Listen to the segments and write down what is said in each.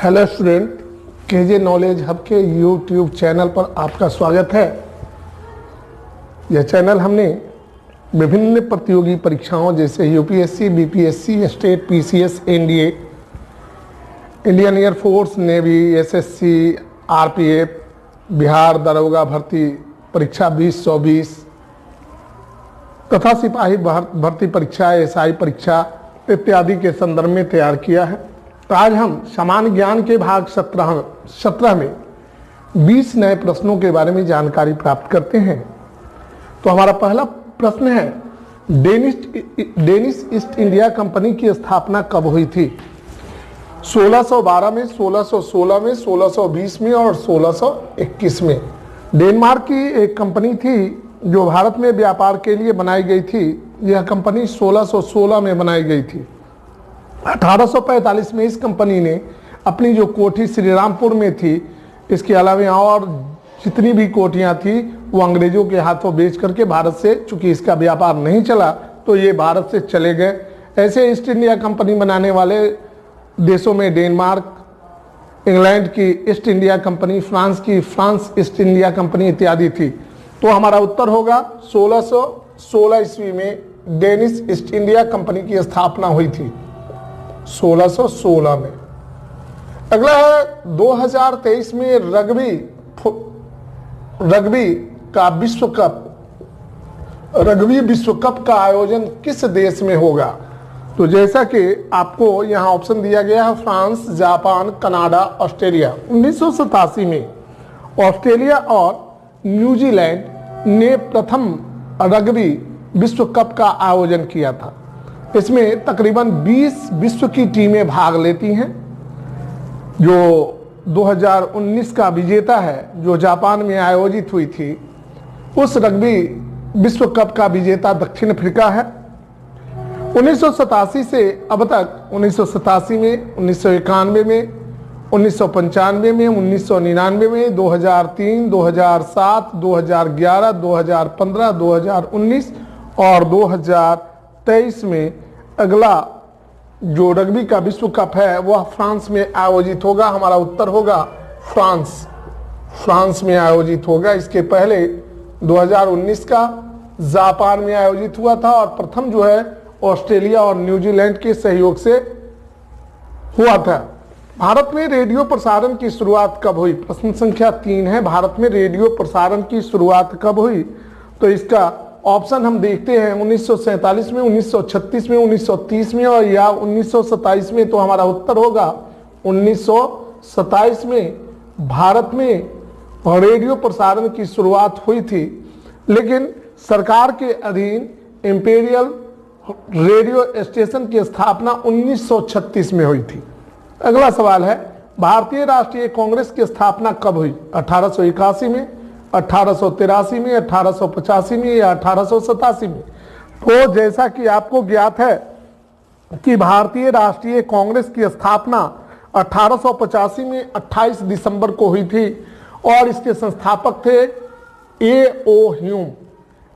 Hello student, KJ knowledge hub के YouTube channel पर आपका स्वागत है। यह चैनल हमने विभिन्न प्रतियोगी परीक्षाओं जैसे UPSC, BPSC, state, PCS, NDA, Indian air force, navy, SSC, RPF, Bihar दरोगा भर्ती परीक्षा 2020 तथा सिपाही भर्ती परीक्षा, एसआई परीक्षा इत्यादि के संदर्भ में तैयार किया है। तो आज हम सामान्य ज्ञान के भाग 17 में 20 नए प्रश्नों के बारे में जानकारी प्राप्त करते हैं। तो हमारा पहला प्रश्न है, डेनिश ईस्ट इंडिया कंपनी की स्थापना कब हुई थी? 1612 में, 1616 में, 1620 में और 1621 में। डेनमार्क की एक कंपनी थी जो भारत में व्यापार के लिए बनाई गई थी। यह कंपनी 1616 में बनाई गई थी। 1845 में इस कंपनी ने अपनी जो कोठी श्रीरामपुर में थी, इसके अलावा और जितनी भी कोठियां थी वो अंग्रेजों के हाथों बेच करके भारत से, चूंकि इसका व्यापार नहीं चला तो ये भारत से चले गए। ऐसे ईस्ट इंडिया कंपनी बनाने वाले देशों में डेनमार्क, इंग्लैंड की ईस्ट इंडिया कंपनी, फ्रांस की फ्रांस ईस्ट इंडिया कंपनी इत्यादि थी। तो हमारा उत्तर होगा 1616 ईस्वी में डेनिश ईस्ट इंडिया कंपनी की स्थापना हुई थी, 1616 में। अगला है 2023 में रग्बी विश्व कप का आयोजन किस देश में होगा? तो जैसा कि आपको यहाँ ऑप्शन दिया गया है, फ्रांस, जापान, कनाडा, ऑस्ट्रेलिया। 1987 में ऑस्ट्रेलिया और न्यूजीलैंड ने प्रथम रग्बी विश्व कप का आयोजन किया था। इसमें तकरीबन 20 विश्व की टीमें भाग लेती हैं। जो 2019 का विजेता है, जो जापान में आयोजित हुई थी, उस रग्बी विश्व कप का विजेता दक्षिण अफ्रीका है। 1987 से अब तक 1987 में, 1991 में, 1995 में, 1999 में, 2003, 2007, 2011, 2015, 2019 और 2023 में अगला जो रग्बी का विश्व कप है वह फ्रांस में आयोजित होगा। हमारा उत्तर होगा फ्रांस में आयोजित होगा। इसके पहले 2019 का जापान में आयोजित हुआ था और प्रथम जो है ऑस्ट्रेलिया और न्यूजीलैंड के सहयोग से हुआ था। भारत में रेडियो प्रसारण की शुरुआत कब हुई? प्रश्न संख्या 3 है, भारत में रेडियो प्रसारण की शुरुआत कब हुई? तो इसका ऑप्शन हम देखते हैं 1947 में, 1936 में, 1930 में और या 1927 में। तो हमारा उत्तर होगा 1927 में भारत में रेडियो प्रसारण की शुरुआत हुई थी। लेकिन सरकार के अधीन इंपीरियल रेडियो स्टेशन की स्थापना 1936 में हुई थी। अगला सवाल है, भारतीय राष्ट्रीय कांग्रेस की स्थापना कब हुई? 1881 में, 1883 में, 1885 में या 1887 में? तो जैसा कि आपको ज्ञात है कि भारतीय राष्ट्रीय कांग्रेस की स्थापना 1885 में 28 दिसंबर को हुई थी और इसके संस्थापक थे ए.ओ. ह्यूम।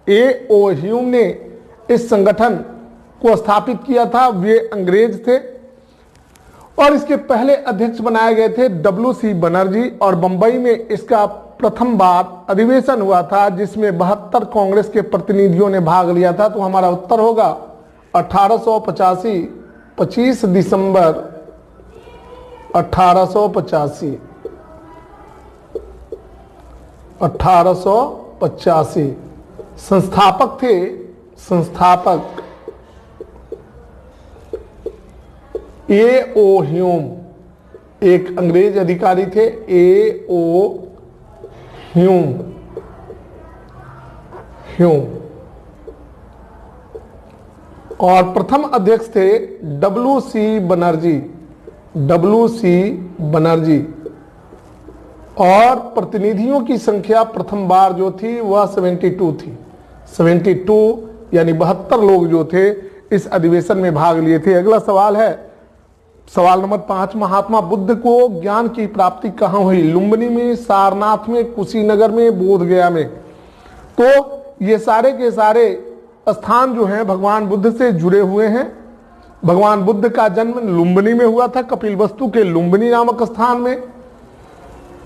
ए.ओ. ह्यूम ने इस संगठन को स्थापित किया था। वे अंग्रेज थे और इसके पहले अध्यक्ष बनाए गए थे W.C. बनर्जी और बंबई में इसका प्रथम बार अधिवेशन हुआ था जिसमें 72 कांग्रेस के प्रतिनिधियों ने भाग लिया था। तो हमारा उत्तर होगा 1885, 25 दिसंबर 1885। 1885 संस्थापक थे, ए.ओ. ह्यूम, एक अंग्रेज अधिकारी थे, ए.ओ. ह्यूम। और प्रथम अध्यक्ष थे W.C. बनर्जी। और प्रतिनिधियों की संख्या प्रथम बार जो थी वह 72 थी। 72 यानी 72 लोग जो थे इस अधिवेशन में भाग लिए थे। अगला सवाल है, सवाल नंबर 5, महात्मा बुद्ध को ज्ञान की प्राप्ति कहाँ हुई? लुम्बिनी में, सारनाथ में, कुशीनगर में, बोधगया में? तो ये सारे के सारे स्थान जो हैं भगवान बुद्ध से जुड़े हुए हैं। भगवान बुद्ध का जन्म लुम्बिनी में हुआ था, कपिलवस्तु के लुम्बिनी नामक स्थान में।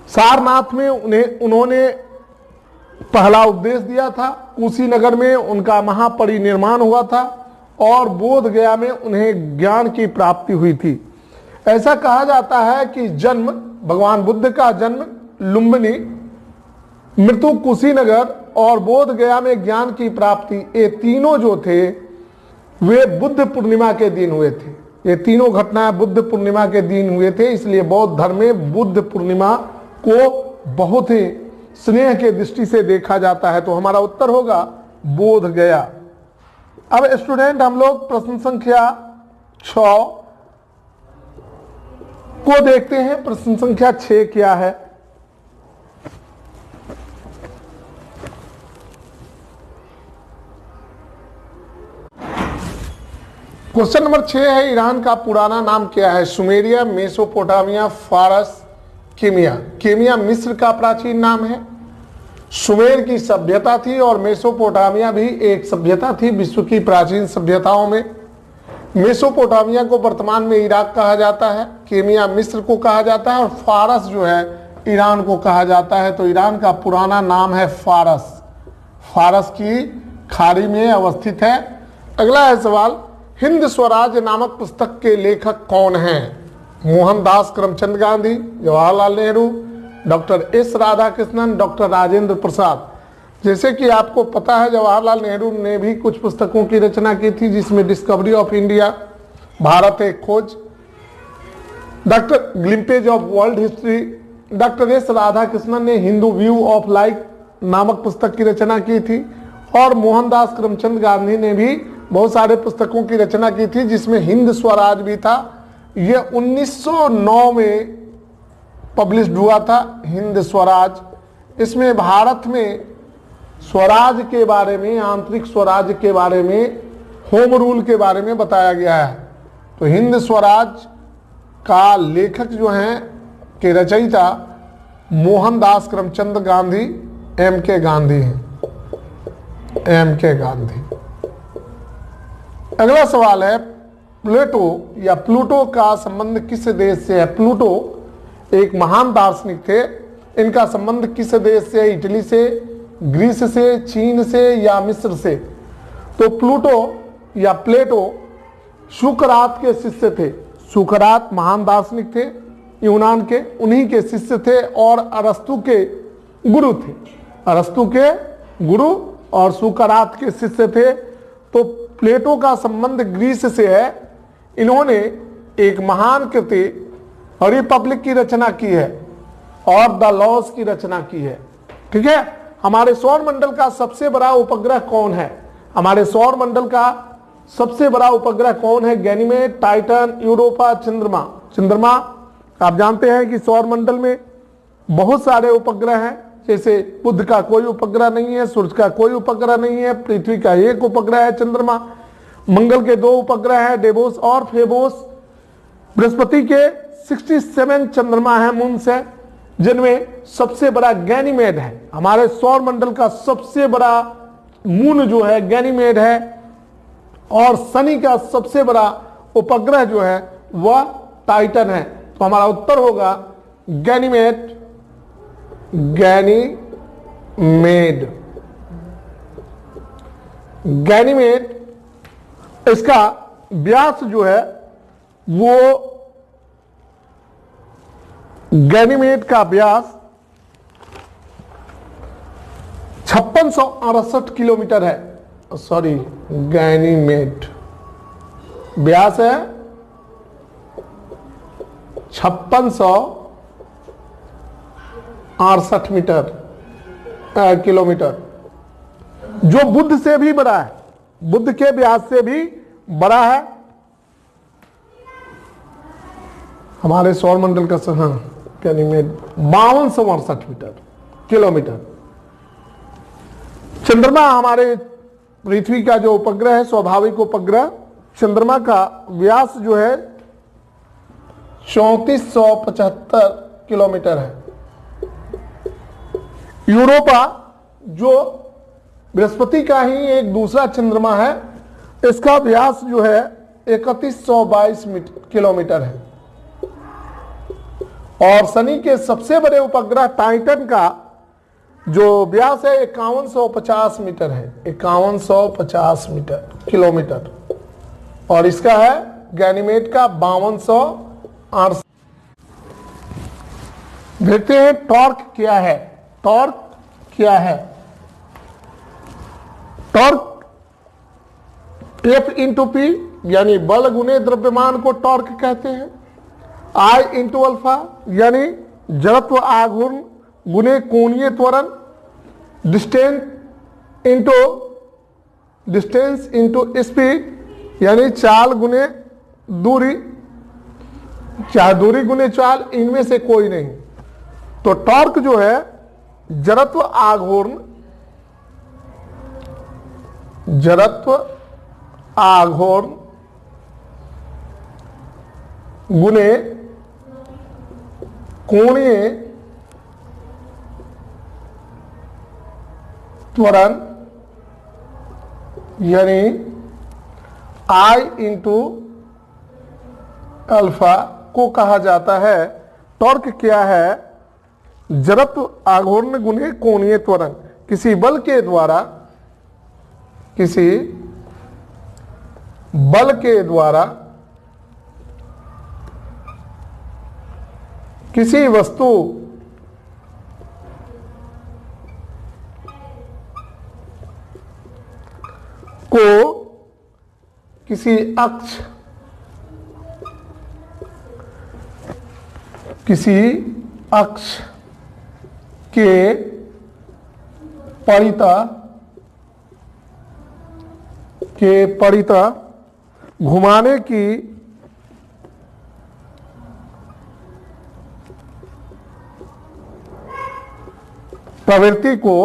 सारनाथ में उन्होंने पहला उपदेश दिया था। कुशीनगर में उनका महापरिनिर्वाण हुआ था और बोध गया में उन्हें ज्ञान की प्राप्ति हुई थी। ऐसा कहा जाता है कि जन्म, भगवान बुद्ध का जन्म लुम्बिनी, मृत्यु कुशीनगर और बोध गया में ज्ञान की प्राप्ति, ये तीनों जो थे वे बुद्ध पूर्णिमा के दिन हुए थे। ये तीनों घटनाएं बुद्ध पूर्णिमा के दिन हुए थे, इसलिए बौद्ध धर्म में बुद्ध पूर्णिमा को बहुत ही स्नेह के दृष्टि से देखा जाता है। तो हमारा उत्तर होगा बोध गया। अब स्टूडेंट, हम लोग प्रश्न संख्या 6 को देखते हैं। प्रश्न संख्या 6 क्या है? क्वेश्चन नंबर 6 है, ईरान का पुराना नाम क्या है? सुमेरिया, मेसोपोटामिया, फारस, केमिया। केमिया मिस्र का प्राचीन नाम है। सुमेर की सभ्यता थी और मेसोपोटामिया भी एक सभ्यता थी विश्व की प्राचीन सभ्यताओं में। मेसोपोटामिया को वर्तमान में इराक कहा जाता है, केमिया मिस्र को कहा जाता है और फारस जो है ईरान को कहा जाता है। तो ईरान का पुराना नाम है फारस। फारस की खाड़ी में अवस्थित है। अगला है सवाल, हिंद स्वराज नामक पुस्तक के लेखक कौन हैं? Mohandas Karamchand Gandhi, Jawaharlal Nehru, doctor S Radhakrishnan, doctor Rajendra Prasad. जैसे कि आपको पता है, जवाहरलाल नेहरू ने भी कुछ पुस्तकों की रचना की थी, जिसमें discovery of India, Bharat Ek Khoj, doctor glimpses of world history. Doctor S Radhakrishnan ने हिंदू व्यू ऑफ लाइफ नामक पुस्तक की रचना की थी और मोहनदास करमचंद गांधी ने भी बहुत सारे पुस्तकों की रचना की थी, जिसमें हिंद स्वराज भी था। यह 1909 में पब्लिश्ड हुआ था, हिंद स्वराज। इसमें भारत में स्वराज के बारे में, आंतरिक स्वराज के बारे में, होम रूल के बारे में बताया गया है। तो हिंद स्वराज का लेखक जो हैं के रचयिता मोहनदास करमचंद गांधी, M.K. गांधी हैं, M.K. गांधी। अगला सवाल है, प्लेटो या प्लूटो का संबंध किस देश से है? प्लूटो एक महान दार्शनिक थे। इनका संबंध किस देश से? इटली से, ग्रीस से, चीन से या मिस्र से? तो प्लूटो या प्लेटो सुकरात के शिष्य थे। सुकरात महान दार्शनिक थे यूनान के, उन्हीं के शिष्य थे और अरस्तु के गुरु थे। अरस्तु के गुरु और सुकरात के शिष्य थे। तो प्लेटो का संबंध ग्रीस से है। इन्होंने एक महान कृति रिपब्लिक की रचना की है और द लॉज की रचना की है। ठीक है। हमारे सौर मंडल का सबसे बड़ा उपग्रह कौन है? हमारे सौर मंडल का सबसे बड़ा उपग्रह कौन है? गैनीमेड, टाइटन, यूरोपा, चंद्रमा। चंद्रमा आप जानते हैं कि सौर मंडल में बहुत सारे उपग्रह हैं। जैसे बुध का कोई उपग्रह नहीं है, सूर्य का कोई उपग्रह नहीं है, पृथ्वी का एक उपग्रह है चंद्रमा, मंगल के 2 उपग्रह है, डेबोस और फेबोस, बृहस्पति के 67 चंद्रमा है, मून्स है, जिनमें सबसे बड़ा गैनीमेड है। हमारे सौर मंडल का सबसे बड़ा मून जो है गैनीमेड है और शनि का सबसे बड़ा उपग्रह जो है वह टाइटन है। तो हमारा उत्तर होगा गैनीमेड। Ganymede, Ganymede. इसका व्यास जो है वो, गैनीमेड का व्यास 5668 किलोमीटर है। सॉरी, गैनीमेड व्यास है 5668 किलोमीटर, जो बुध से भी बड़ा है, बुध के व्यास से भी बड़ा है। हमारे सौर मंडल का गैनीमेड 5268 किलोमीटर। चंद्रमा हमारे पृथ्वी का जो उपग्रह है, स्वाभाविक उपग्रह, चंद्रमा का व्यास जो है 3475 किलोमीटर है। यूरोपा जो बृहस्पति का ही एक दूसरा चंद्रमा है, इसका व्यास जो है 3122 किलोमीटर है। और शनि के सबसे बड़े उपग्रह टाइटन का जो व्यास है 5150 मीटर है, 5150 किलोमीटर। और इसका है गैनीमेड का 5268। देखते हैं टॉर्क क्या है। टॉर्क क्या है? टॉर्क F इंटू पी यानी बल गुने द्रव्यमान को टॉर्क कहते हैं। I इंटू अल्फा यानी जड़त्व आघूर्ण गुने कोणीय त्वरण। डिस्टेंस इंटू स्पीड यानी चाल गुने दूरी, चाहे दूरी गुने चाल, इनमें से कोई नहीं। तो टॉर्क जो है जड़त्व आघूर्ण गुने कोणीय त्वरण यानी I इंटू अल्फा को कहा जाता है। टॉर्क क्या है? जड़त्व आघूर्ण गुने कोणीय त्वरण। किसी बल के द्वारा किसी वस्तु को किसी अक्ष के परितः घुमाने की प्रवृत्ति को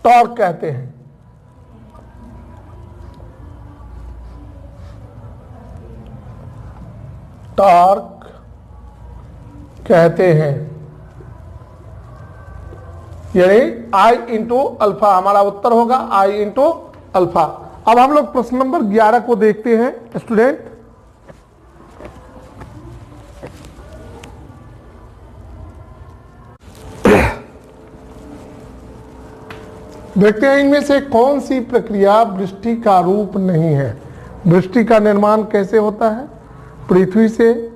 टॉर्क कहते हैं। टॉर्क कहते हैं यानी I इंटू अल्फा हमारा उत्तर होगा, I इंटू अल्फा। अब हम लोग प्रश्न नंबर 11 को देखते हैं स्टूडेंट। देखते हैं इनमें से कौन सी प्रक्रिया वृष्टि का रूप नहीं है। वृष्टि का निर्माण कैसे होता है? पृथ्वी से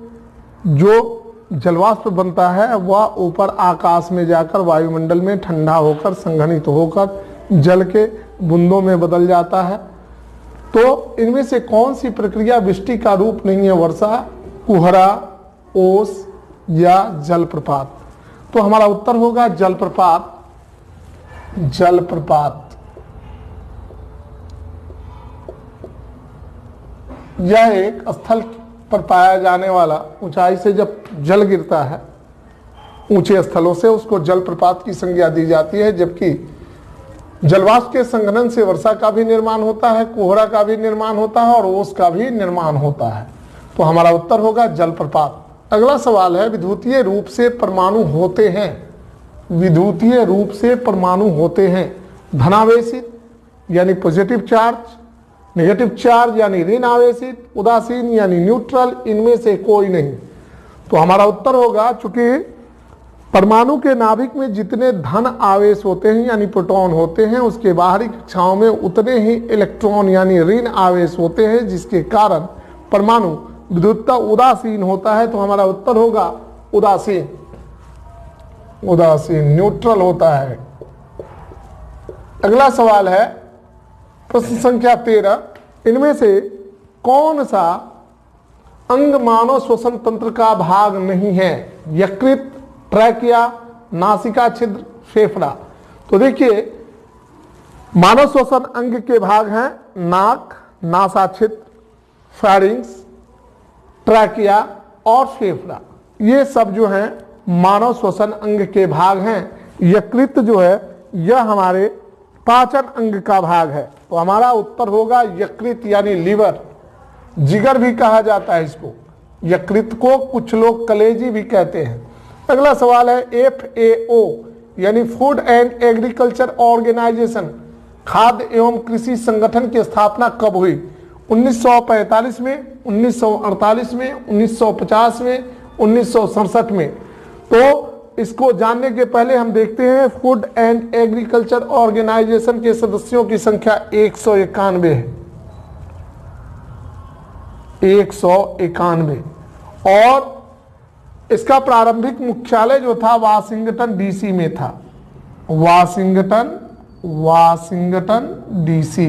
जो जलवाष्प बनता है वह ऊपर आकाश में जाकर वायुमंडल में ठंडा होकर संघनित होकर जल के बूंदों में बदल जाता है। तो इनमें से कौन सी प्रक्रिया वृष्टि का रूप नहीं है? वर्षा, कुहरा, ओस या जलप्रपात। तो हमारा उत्तर होगा जलप्रपात। यह एक स्थल पर पाया जाने वाला ऊंचाई से जब जल गिरता है ऊंचे स्थलों से, उसको जलप्रपात की संज्ञा दी जाती है। जबकि जलवाष्प के संघनन से वर्षा का भी निर्माण होता है, कोहरा का भी निर्माण होता है और ओस का भी निर्माण होता है। तो हमारा उत्तर होगा जलप्रपात। अगला सवाल है विद्युतीय रूप से परमाणु होते हैं धनावेशित यानी पॉजिटिव चार्ज, नेगेटिव चार्ज यानी ऋण आवेशित, उदासीन यानी न्यूट्रल, इनमें से कोई नहीं। तो हमारा उत्तर होगा, चूंकि परमाणु के नाभिक में जितने धन आवेश होते हैं यानी प्रोटॉन होते हैं, उसके बाहरी कक्षाओं में उतने ही इलेक्ट्रॉन यानी ऋण आवेश होते हैं, जिसके कारण परमाणु विद्युतता उदासीन होता है। तो हमारा उत्तर होगा उदासीन, न्यूट्रल होता है। अगला सवाल है प्रश्न संख्या 13। इनमें से कौन सा अंग मानव श्वसन तंत्र का भाग नहीं है? यकृत, ट्रैकिया, नासिका छिद्र, फेफड़ा। तो देखिए मानव श्वसन अंग के भाग हैं नाक, नासा छिद्र, फेरिंक्स, ट्रैकिया और फेफड़ा। ये सब जो हैं मानव श्वसन अंग के भाग हैं। यकृत जो है यह हमारे पाचन अंग का भाग है। तो हमारा उत्तर होगा यकृत यानी लीवर। जिगर भी कहा जाता है इसको, यकृत को कुछ लोग कलेजी भी कहते हैं। अगला सवाल है FAO यानी फूड एंड एग्रीकल्चर ऑर्गेनाइजेशन, खाद्य एवं कृषि संगठन की स्थापना कब हुई? 1945 में, 1948 में, 1950 में, 1967 में। तो इसको जानने के पहले हम देखते हैं फूड एंड एग्रीकल्चर ऑर्गेनाइजेशन के सदस्यों की संख्या 191 है, 191। और इसका प्रारंभिक मुख्यालय जो था वाशिंगटन डीसी में था, वाशिंगटन डीसी।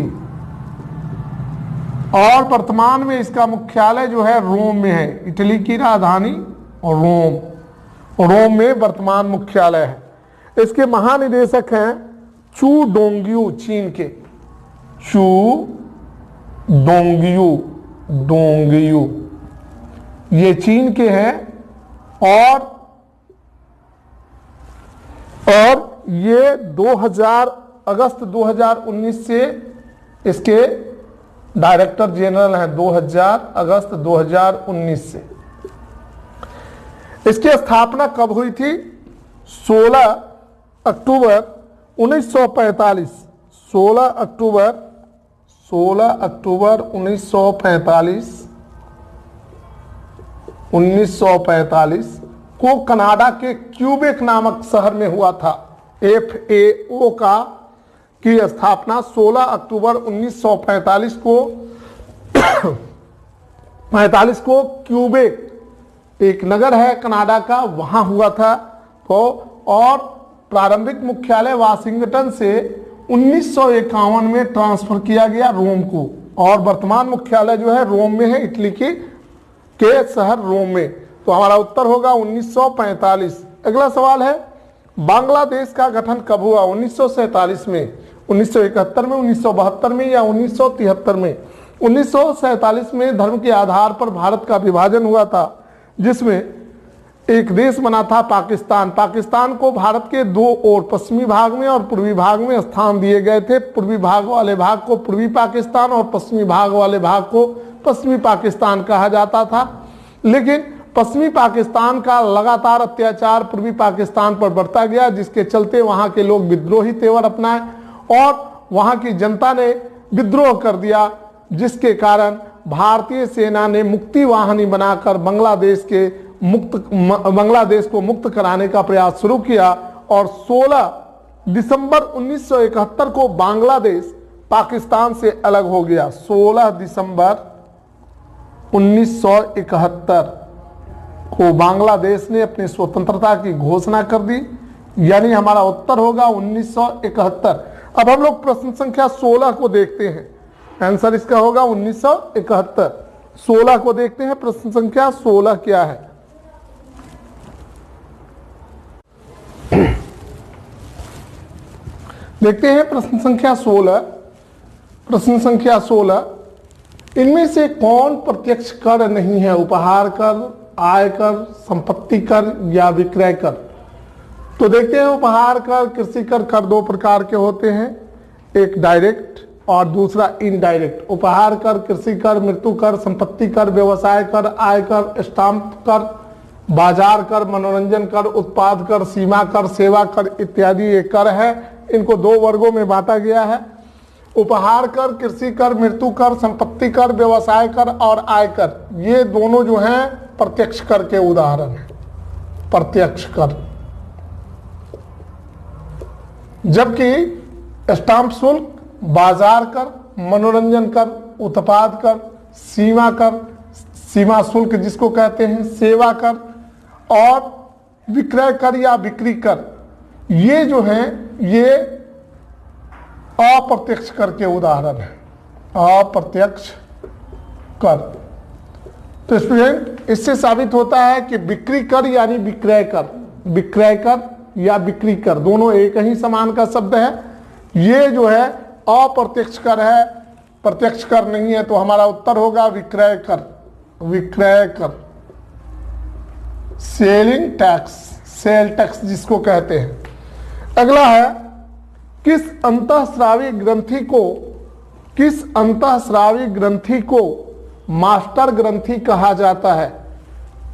और वर्तमान में इसका मुख्यालय जो है रोम में है, इटली की राजधानी रोम में वर्तमान मुख्यालय है। इसके महानिदेशक हैं चू डोंगयू, चीन के चू डोंगयू ये चीन के हैं। और ये अगस्त 2019 से इसके डायरेक्टर जनरल हैं, अगस्त 2019 से। इसकी स्थापना कब हुई थी? 16 अक्टूबर 1945, 16 अक्टूबर 1945 को कनाडा के क्यूबेक नामक शहर में हुआ था। FAO की स्थापना 16 अक्टूबर 1945 को क्यूबेक एक नगर है कनाडा का, वहां हुआ था। तो और प्रारंभिक मुख्यालय वाशिंगटन से 1951 में ट्रांसफर किया गया रोम को, और वर्तमान मुख्यालय जो है रोम में है, इटली के शहर रोम में। तो हमारा उत्तर होगा 1945। अगला सवाल है बांग्लादेश का गठन कब हुआ? 1947 में, 1971 में, 1972 में या 1973 में? 1947 में धर्म के आधार पर भारत का विभाजन हुआ था, जिसमें एक देश बना था पाकिस्तान। पाकिस्तान को भारत के दो ओर, पश्चिमी भाग में और पूर्वी भाग में स्थान दिए गए थे। पूर्वी भाग वाले भाग को पूर्वी पाकिस्तान और पश्चिमी भाग वाले भाग को पश्चिमी पाकिस्तान कहा जाता था। लेकिन पश्चिमी पाकिस्तान का लगातार अत्याचार पूर्वी पाकिस्तान पर बढ़ता गया, जिसके चलते वहां के लोग विद्रोही तेवर अपनाए और वहां की जनता ने विद्रोह कर दिया, जिसके कारण भारतीय सेना ने मुक्ति वाहिनी बनाकर बांग्लादेश को मुक्त कराने का प्रयास शुरू किया। और 16 दिसंबर 1971 को बांग्लादेश पाकिस्तान से अलग हो गया। 16 दिसंबर 1971 को बांग्लादेश ने अपनी स्वतंत्रता की घोषणा कर दी, यानी हमारा उत्तर होगा 1971। अब हम लोग प्रश्न संख्या 16 को देखते हैं। आंसर इसका होगा 1971। 16 को देखते हैं, प्रश्न संख्या 16 क्या है। देखते हैं प्रश्न संख्या 16। प्रश्न संख्या 16, इनमें से कौन प्रत्यक्ष कर नहीं है? उपहार कर, आयकर, संपत्ति कर या विक्रय कर? तो देखते हैं उपहार कर, कृषि कर दो प्रकार के होते हैं, एक डायरेक्ट और दूसरा इनडायरेक्ट। उपहार कर, कृषि कर, मृत्यु कर, संपत्ति कर, व्यवसाय कर, आयकर, स्टाम्प कर, बाजार कर, मनोरंजन कर, उत्पाद कर, सीमा कर, सेवा कर इत्यादि ये कर है। इनको दो वर्गों में बांटा गया है। उपहार कर, कृषि कर, मृत्यु कर, संपत्ति कर, व्यवसाय कर और आयकर, ये दोनों जो हैं प्रत्यक्ष कर के उदाहरण हैं, प्रत्यक्ष कर। जबकि स्टाम्प शुल्क, बाजार कर, मनोरंजन कर, उत्पाद कर, सीमा कर, सीमा शुल्क जिसको कहते हैं, सेवा कर और विक्रय कर या बिक्री कर, ये जो हैं ये अप्रत्यक्ष कर के उदाहरण है, अप्रत्यक्ष कर। तो स्टूडेंट इससे साबित होता है कि बिक्री कर यानी विक्रय कर, विक्रय कर या बिक्री कर दोनों एक ही समान का शब्द है। ये जो है अप्रत्यक्ष कर है, प्रत्यक्ष कर नहीं है। तो हमारा उत्तर होगा विक्रय कर, विक्रय कर, सेलिंग टैक्स, सेल टैक्स जिसको कहते हैं। अगला है किस अंतःस्रावी ग्रंथि को मास्टर ग्रंथि कहा जाता है?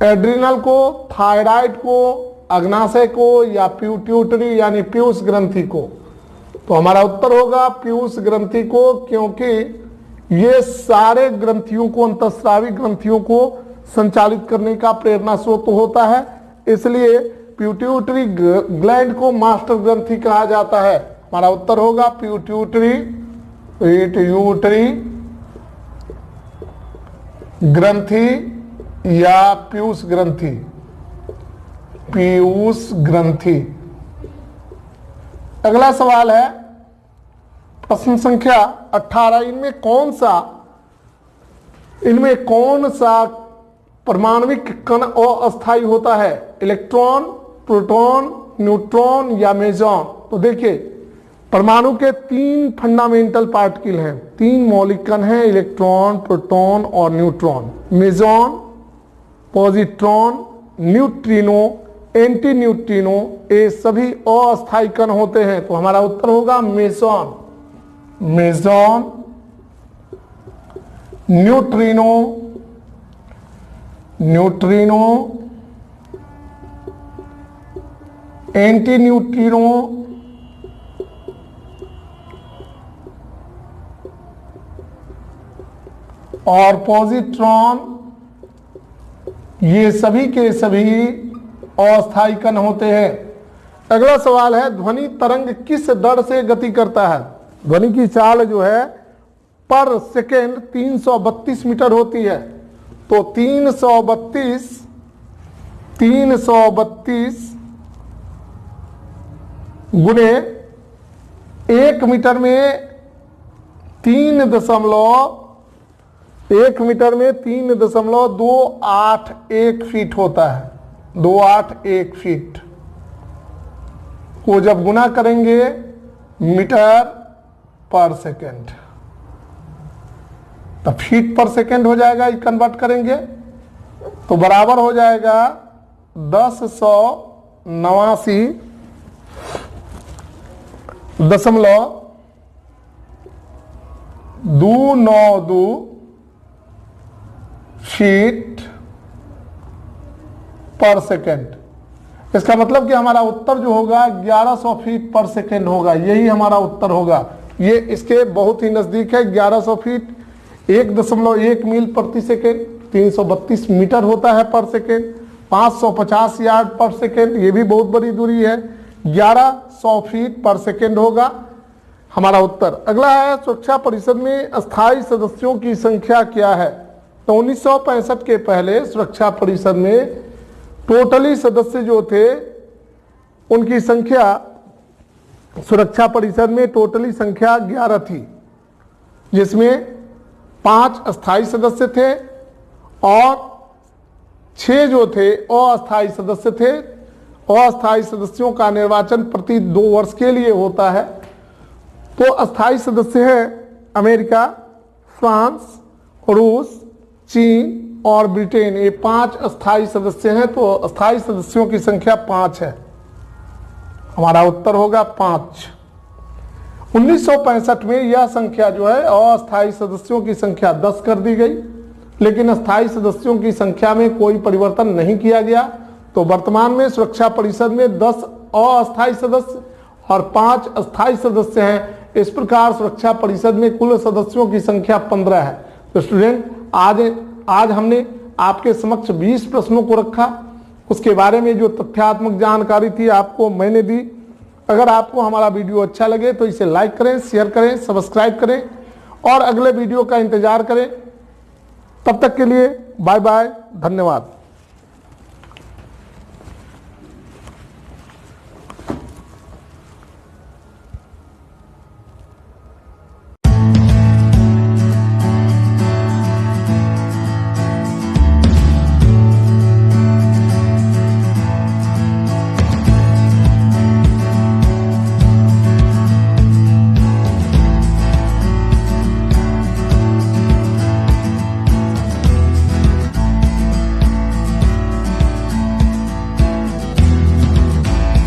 एड्रिनल को, थायराइड को, अग्नाशय को या पिट्यूटरी यानी पीयूष ग्रंथि को? तो हमारा उत्तर होगा पीयूष ग्रंथि को, क्योंकि ये सारे ग्रंथियों को, अंतःस्रावी ग्रंथियों को संचालित करने का प्रेरणा स्रोत होता है। इसलिए पिट्यूटरी ग्लैंड को मास्टर ग्रंथि कहा जाता है। हमारा उत्तर होगा पिट्यूटरी ग्रंथि या पीयूष ग्रंथि, पीयूष ग्रंथि। अगला सवाल है प्रश्न संख्या 18। इनमें कौन सा परमाणविक कण अस्थायी होता है? इलेक्ट्रॉन, प्रोटॉन, न्यूट्रॉन या मेजॉन? तो देखिए, परमाणु के 3 फंडामेंटल पार्टिकल हैं, 3 मौलिक कण हैं, इलेक्ट्रॉन, प्रोटॉन और neutron. Meson, positron, neutrino, antineutrino, ये सभी अस्थायी कण होते हैं। तो हमारा उत्तर होगा मेजॉन। मेजॉन, न्यूट्रिनो, एंटी न्यूट्रिनो और पॉजिट्रॉन, ये सभी के सभी अस्थायी कण होते हैं। अगला सवाल है ध्वनि तरंग किस दर से गति करता है? ध्वनि की चाल जो है पर सेकेंड 332 मीटर होती है। तो 332 गुने 1 मीटर में 3.281 फीट होता है। 281 फीट को जब गुना करेंगे मीटर पर सेकेंड, तो फीट पर सेकेंड हो जाएगा। ये कन्वर्ट करेंगे तो बराबर हो जाएगा 1089.292 फीट पर सेकेंड। इसका मतलब कि हमारा उत्तर जो होगा 1100 फीट पर सेकेंड होगा। यही हमारा उत्तर होगा। ये इसके बहुत ही नजदीक है। 1100 फीट 1.1 मील प्रति सेकेंड, 332 मीटर होता है पर सेकेंड, 550 यार्ड पर सेकेंड, ये भी बहुत बड़ी दूरी है। 1100 फीट पर सेकेंड होगा हमारा उत्तर। अगला है सुरक्षा परिषद में अस्थायी सदस्यों की संख्या क्या है? तो 1965 के पहले सुरक्षा परिषद में टोटली सदस्य जो थे उनकी संख्या, सुरक्षा परिषद में टोटली संख्या 11 थी, जिसमें 5 अस्थायी सदस्य थे और 6 जो थे अस्थायी सदस्य थे। अस्थायी सदस्यों का निर्वाचन प्रति 2 वर्ष के लिए होता है। तो अस्थायी सदस्य है अमेरिका, फ्रांस, रूस, चीन और ब्रिटेन। ये 5 अस्थायी सदस्य हैं। तो अस्थायी सदस्यों की संख्या 5 है। हमारा उत्तर होगा 5। 1965 में यह संख्या जो है अस्थायी सदस्यों की संख्या 10 कर दी गई, लेकिन अस्थायी सदस्यों की संख्या में कोई परिवर्तन नहीं किया गया। तो वर्तमान में सुरक्षा परिषद में 10 अस्थायी सदस्य और 5 अस्थायी सदस्य हैं। इस प्रकार सुरक्षा परिषद में कुल सदस्यों की संख्या 15 है। तो स्टूडेंट, आज हमने आपके समक्ष 20 प्रश्नों को रखा। उसके बारे में जो तथ्यात्मक जानकारी थी आपको मैंने दी। अगर आपको हमारा वीडियो अच्छा लगे तो इसे लाइक करें, शेयर करें, सब्सक्राइब करें और अगले वीडियो का इंतजार करें। तब तक के लिए बाय बाय, धन्यवाद।